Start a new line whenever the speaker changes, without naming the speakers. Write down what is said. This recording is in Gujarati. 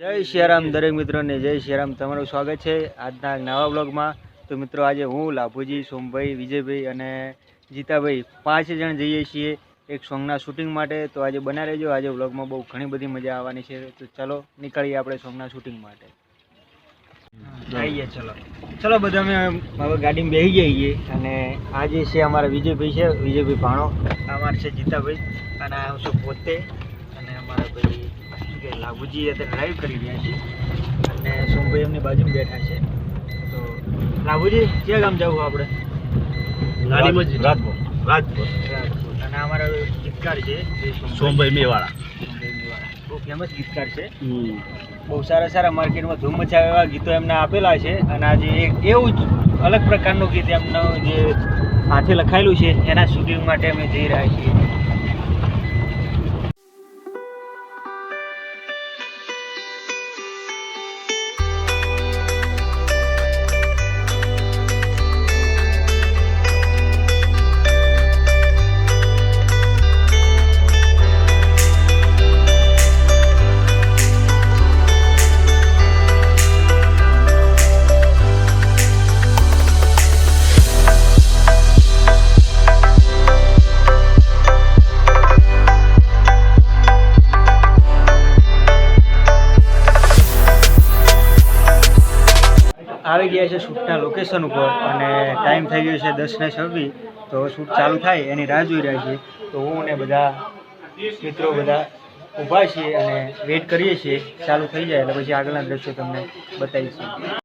જય સિયારામ દરેક મિત્રોને જય સિયારામ તમારું સ્વાગત છે આજના નવા બ્લોગમાં। તો મિત્રો આજે હું લાભુજી, સોમભાઈ, વિજયભાઈ અને જીતાભાઈ 5 જણ જઈએ છીએ એક સોંગના શૂટિંગ માટે। તો આજે બના રહેજો, આજે બ્લોગમાં બહુ ઘણી બધી મજા આવવાની છે। તો ચલો નીકળીએ આપણે સોંગના શૂટિંગ માટે। આવીએ ચલો બધા અમે હવે ગાડીમાં બેસી જઈએ। અને આ જે છે અમારા વિજયભાઈ છે, વિજયભાઈ ભાણો, અમારા છે જીતાભાઈ અને હું છું પોતે અને અમારા ભાઈ લાભુજી અત્યારે ડ્રાઈવ કરી રહ્યા છે અને સોમભાઈ એમની બાજુમાં બેઠા છે। તો લાભુજી ક્યાં ગામ જવું આપણે? રાજપુર। અને અમારા ગીતકાર છે
સોમભાઈ મેવાડા,
બહુ ફેમસ ગીતકાર છે, બહુ સારા સારા માર્કેટમાં ધૂમ મચાવે એવા ગીતો એમને આપેલા છે। અને આજે એક એવું જ અલગ પ્રકારનું ગીત એમનું જે હાથે લખાયેલું છે એના શૂટિંગ માટે અમે જઈ રહ્યા છીએ। આવી ગયા છે શૂટના લોકેશન ઉપર અને ટાઈમ થઈ ગયો છે 10:26। તો શૂટ ચાલુ થાય એની રાહ જોઈ રહ્યા છીએ। તો હું ને બધા મિત્રો બધા ઊભા છીએ અને વેઇટ કરીએ છીએ ચાલુ થઈ જાય એટલે પછી આગળના દ્રશ્યો તમને બતાવીશું।